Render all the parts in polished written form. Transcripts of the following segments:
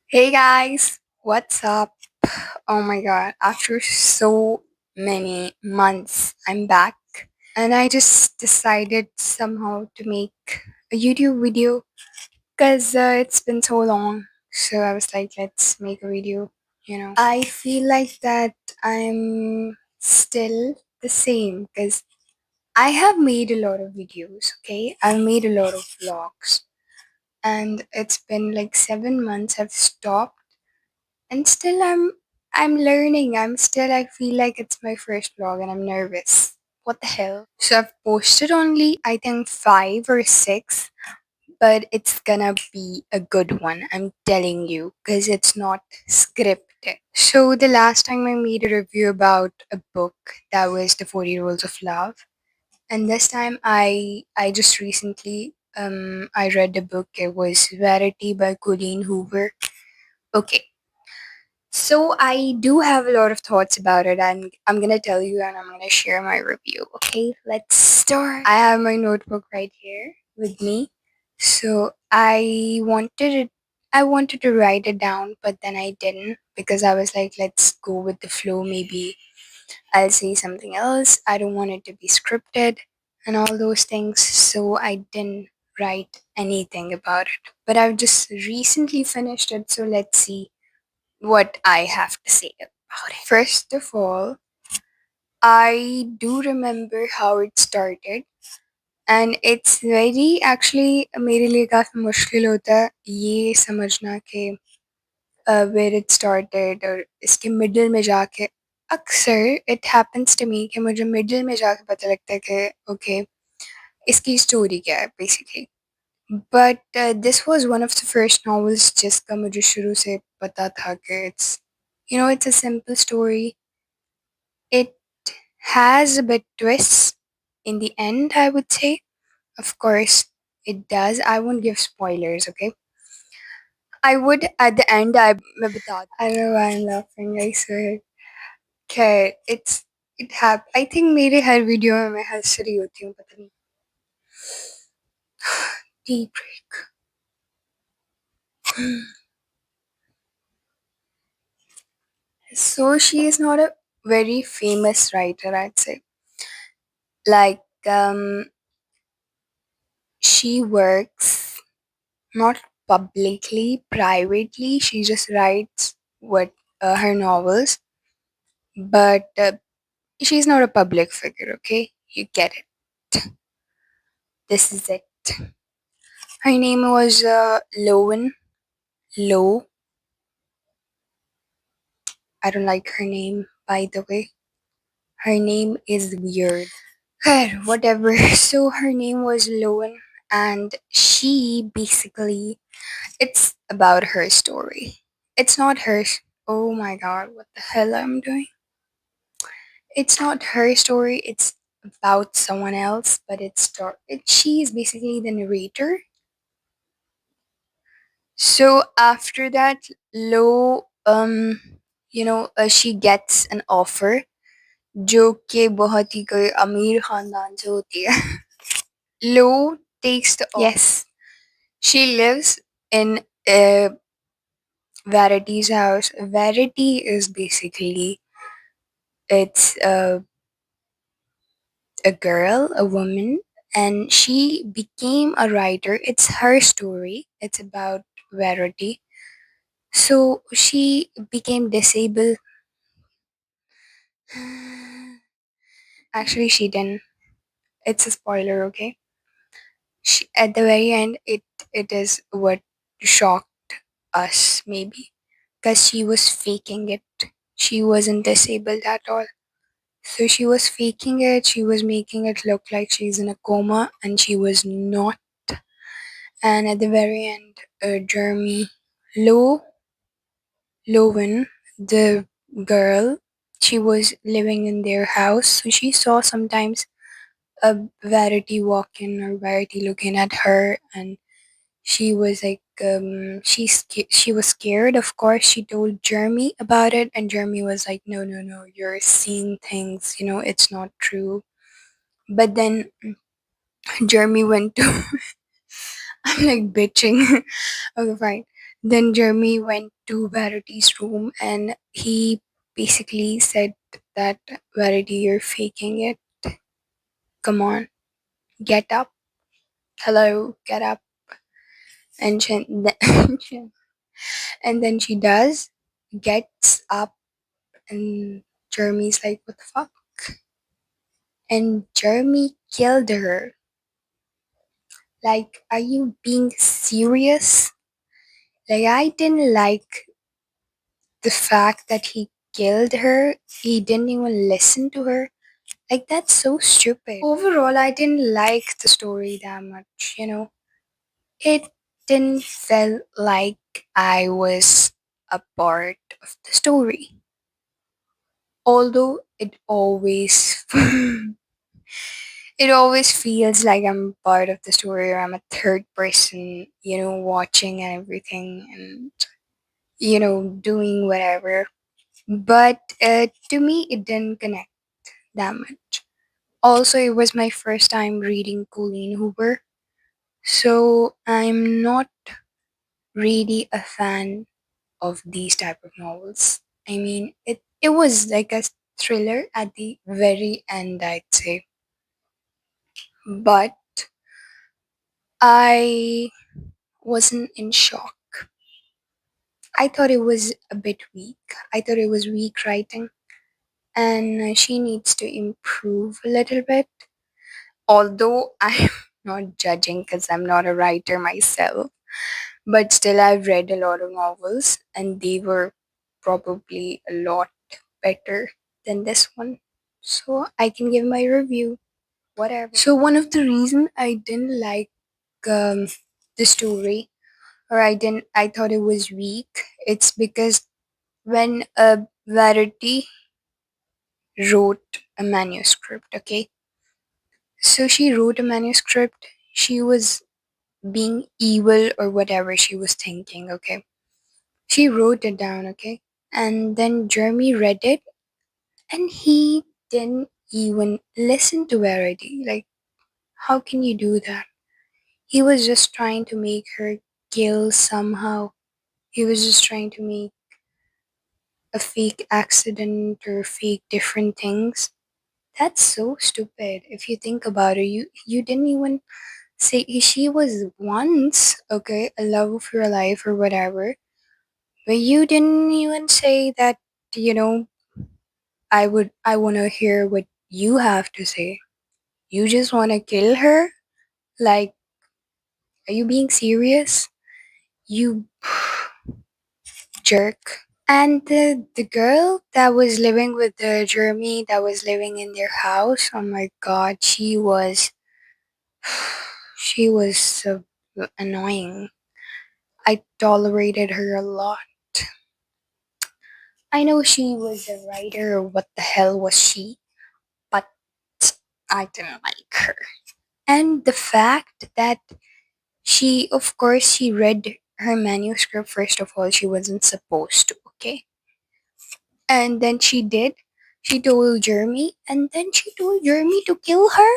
Hey guys, what's up? Oh my god, after so many months, I'm back and I just decided somehow to make a YouTube video because it's been so long. So I was like, let's make a video. I feel like that I'm still the same because I have made a lot of videos, okay? I've made a lot of vlogs and it's been like 7 months I've stopped and still I'm learning. I feel like it's my first vlog and I'm nervous. What the hell? So I've posted only I think 5 or 6, but it's gonna be a good one. I'm telling you, because it's not scripted. So the last time I made a review about a book that was The 40 Rules of Love, and this time I just recently I read a book. It was Verity by Colleen Hoover. Okay, so I do have a lot of thoughts about it, and I'm gonna tell you, and I'm gonna share my review. Okay, let's start. I have my notebook right here with me. So I wanted to write it down, but then I didn't because I was like, let's go with the flow. Maybe I'll say something else. I don't want it to be scripted and all those things. So I didn't write anything about it. But I've just recently finished it, so let's see what I have to say about it. First of all, I do remember how it started, and it's very actually मेरे लिए काफी मुश्किल होता है ये समझना कि where it started और इसके middle में जाके अक्सर it happens to me कि मुझे middle में जाके पता लगता है कि okay इसकी story क्या है basically. But this was one of the first novels जिसका मुझे शुरू से पता था कि it's a simple story. It has a bit twists in the end, I would say. Of course, it does. I won't give spoilers, okay? I would at the end. मैं बता I don't know why I'm laughing. I swear. Okay, I think मेरे हर video में मैं हंस रही होती हूँ पता नहीं. Deep break. So she is not a very famous writer, I'd say. Like she works not publicly, privately. She just writes what her novels, but she's not a public figure. Okay, you get it. This is it. Her name was Lowen. Low. I don't like her name, by the way. Her name is weird. Whatever. So her name was Lowen, and she basically it's about her story. It's not her. Oh my god, what the hell I'm doing? It's not her story. It's about someone else, but she is basically the narrator. So after that, Lo, she gets an offer जो कि बहुत ही कोई अमीर खानदान से होती है. Lo takes the offer. Yes, she lives in Verity's house. Verity is basically it's a girl, a woman, and she became a writer. It's her story. It's about Verity. So she became disabled. Actually, she didn't. It's a spoiler, okay? At the very end, it is what shocked us, maybe, because she was faking it. She wasn't disabled at all. So she was faking it. She was making it look like she's in a coma, and she was not. And at the very end, Jeremy Lowen, the girl, she was living in their house, so she saw sometimes a Verity walking or Verity looking at her, and she was like, she was scared. Of course, she told Jeremy about it, and Jeremy was like, no, no, no, you're seeing things. It's not true. But then Jeremy went to. I'm like bitching. Okay, fine. Then Jeremy went to Verity's room and he basically said that Verity, you're faking it. Come on, get up. Hello, get up. And and then she does, gets up, and Jeremy's like, what the fuck? And Jeremy killed her. Like, are you being serious? Like, I didn't like the fact that he killed her. He didn't even listen to her. Like, that's so stupid. Overall, I didn't like the story that much. It didn't feel like I was a part of the story. Although it always it always feels like I'm part of the story or I'm a third person, watching and everything and doing whatever. But to me, it didn't connect that much. Also, it was my first time reading Colleen Hoover, so I'm not really a fan of these type of novels. I mean, it was like a thriller at the very end, I'd say. But I wasn't in shock. I thought it was a bit weak. I thought it was weak writing, and she needs to improve a little bit. Although I'm not judging because I'm not a writer myself, but still, I've read a lot of novels, and they were probably a lot better than this one. So I can give my review, whatever. So one of the reason I didn't like um, the story, or I thought it was weak. It's because when Verity wrote a manuscript, okay, so she wrote a manuscript. She was being evil or whatever she was thinking, okay. She wrote it down, okay, and then Jeremy read it, and he didn't even listen to Verity. Like, how can you do that? He was just trying to make her kill somehow. He was just trying to make a fake accident or fake different things. That's so stupid if you think about it. You didn't even say she was once, okay, a love of your life or whatever, but you didn't even say that, you know, I wanna hear what you have to say. You just wanna kill her? Like, are you being serious? You jerk. And the girl that was living with Jeremy, that was living in their house, oh my god, she was so annoying. I tolerated her a lot. I know she was a writer, or what the hell was she, but I didn't like her. And the fact that of course, she read her manuscript first of all, she wasn't supposed to, okay? And then she did. She told Jeremy, and then she told Jeremy to kill her.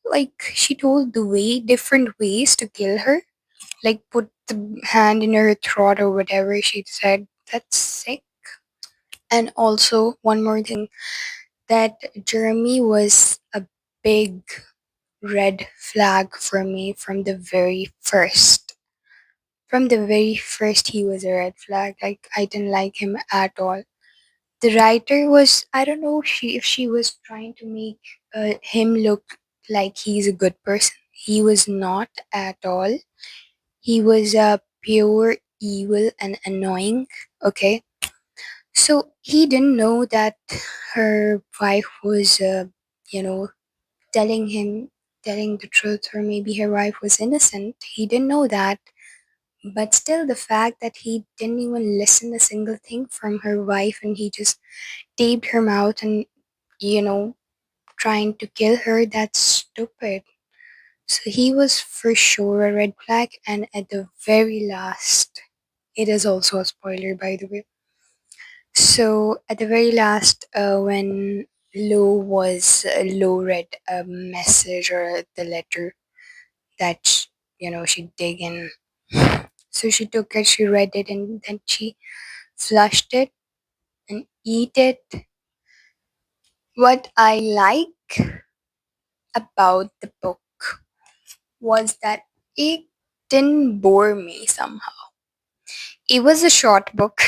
Like, she told the different ways to kill her. Like, put the hand in her throat or whatever she said. That's sick. And also, one more thing, that Jeremy was a big red flag for me from the very first. From the very first, he was a red flag. Like, I didn't like him at all. The writer was, I don't know, if she was trying to make him look like he's a good person. He was not at all. He was pure evil and annoying. Okay, so he didn't know that her wife was, you know, telling the truth, or maybe her wife was innocent. He didn't know that. But still, the fact that he didn't even listen a single thing from her wife, and he just taped her mouth and, you know, trying to kill her, that's stupid. So he was for sure a red flag. And at the very last, it is also a spoiler, by the way. So at the very last, when Lo read a message or the letter that she dig in. So she took it, she read it, and then she flushed it and eat it. What I like about the book was that it didn't bore me somehow. It was a short book.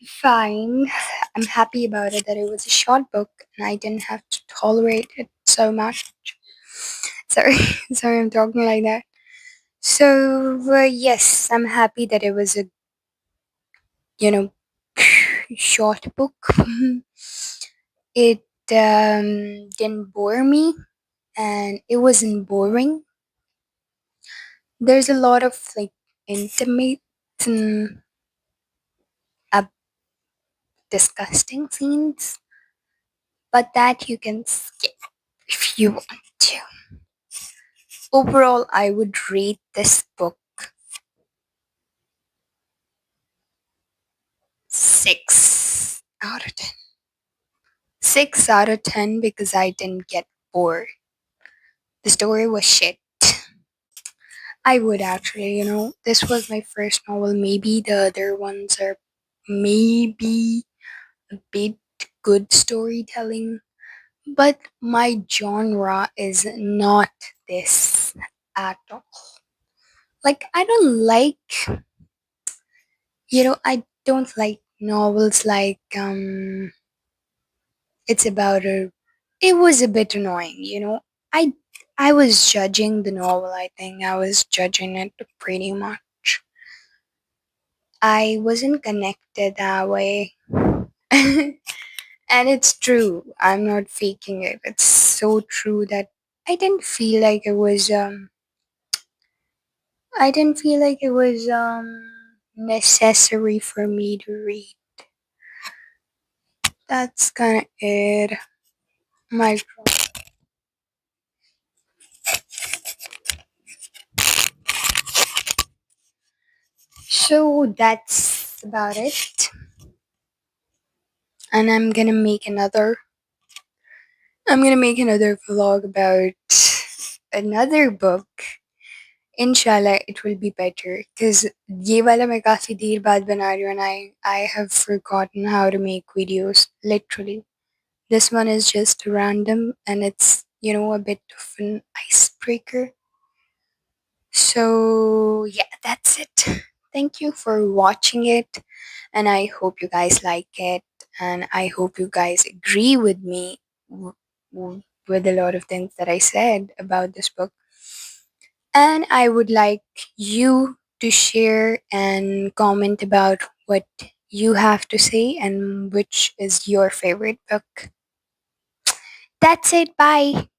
Fine. I'm happy about it that it was a short book and I didn't have to tolerate it so much. Sorry, sorry, I'm talking like that. So, yes, I'm happy that it was a, you know, short book. It didn't bore me and it wasn't boring. There's a lot of like intimate and disgusting scenes, but that you can skip if you want to. Overall, I would rate this book 6 out of 10. 6 out of 10 because I didn't get bored. The story was shit. I would actually, this was my first novel. Maybe the other ones are maybe a bit good storytelling, but my genre is not this at all. Like, I don't like novels like, it's about a, it was a bit annoying, I, I was judging the novel, I think. I was judging it pretty much. I wasn't connected that way. And it's true. I'm not faking it. It's so true that I didn't feel like it was necessary for me to read. That's kind of it. My So that's about it. And I'm gonna make another vlog about another book. Inshallah, it will be better. Because ये वाला मैं काफी देर बाद बना रही हूँ and I have forgotten how to make videos. Literally. This one is just random and it's, a bit of an icebreaker. So, yeah, that's it. Thank you for watching it, and I hope you guys like it, and I hope you guys agree with me with a lot of things that I said about this book. And I would like you to share and comment about what you have to say and which is your favorite book. That's it. Bye.